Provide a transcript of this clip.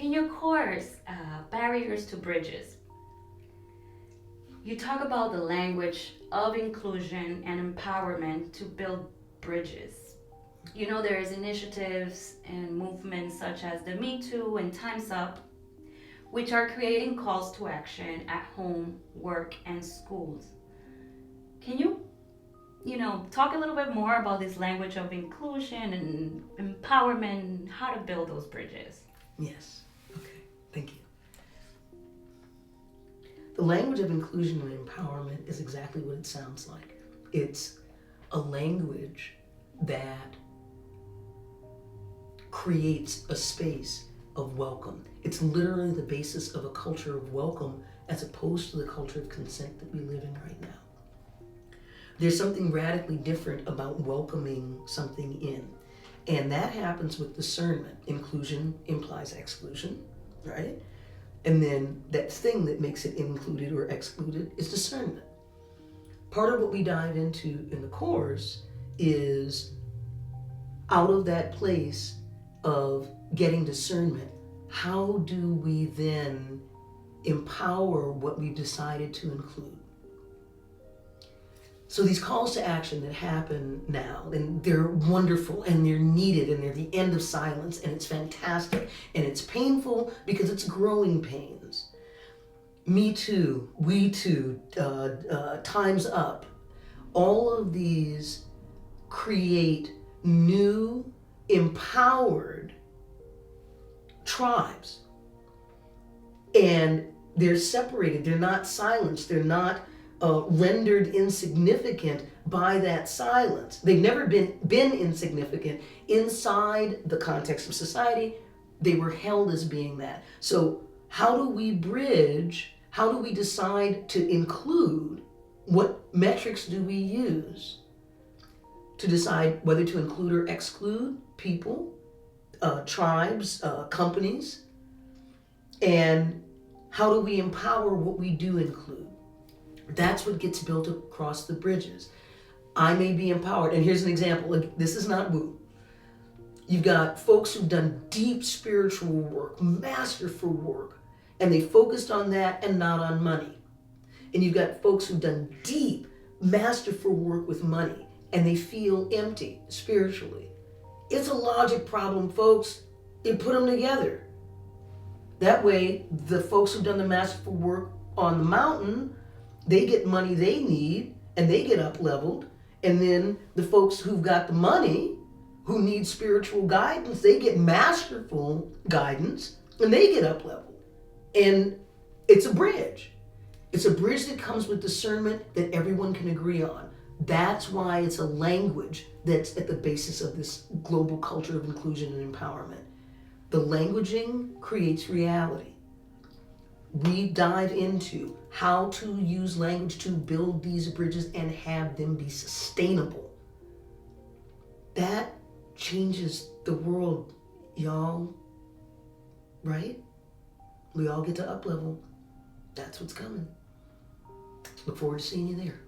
In your course, Barriers to Bridges, you talk about the language of inclusion and empowerment to build bridges. You know, there's initiatives and movements such as the Me Too and Time's Up, which are creating calls to action at home, work, and schools. Can you talk a little bit more about this language of inclusion and empowerment and how to build those bridges? Yes. Okay. Thank you. The language of inclusion and empowerment is exactly what it sounds like. It's a language that creates a space of welcome. It's literally the basis of a culture of welcome as opposed to the culture of consent that we live in right now. There's something radically different about welcoming something in. And that happens with discernment. Inclusion implies exclusion, right? And then that thing that makes it included or excluded is discernment. Part of what we dive into in the course is out of that place of getting discernment, how do we then empower what we've decided to include? So these calls to action that happen now, and they're wonderful and they're needed and they're the end of silence and it's fantastic and it's painful because it's growing pains. Me Too, We Too, Time's Up, all of these create new, empowered tribes. And they're separated, they're not silenced, they're not rendered insignificant by that silence. They've never been insignificant inside the context of society. They were held as being that. So how do we bridge? How do we decide to include? What metrics do we use to decide whether to include or exclude people, tribes, companies? And how do we empower what we do include? That's what gets built across the bridges. I may be empowered. And here's an example. This is not woo. You've got folks who've done deep spiritual work, masterful work, and they focused on that and not on money. And you've got folks who've done deep, masterful work with money, and they feel empty spiritually. It's a logic problem, folks. You put them together. That way, the folks who've done the masterful work on the mountain, they get money they need and they get up leveled. And then the folks who've got the money, who need spiritual guidance, they get masterful guidance and they get up leveled. And it's a bridge. It's a bridge that comes with discernment that everyone can agree on. That's why it's a language that's at the basis of this global culture of inclusion and empowerment. The languaging creates reality. We dive into how to use language to build these bridges and have them be sustainable. That changes the world, y'all. Right? We all get to up level. That's what's coming. Look forward to seeing you there.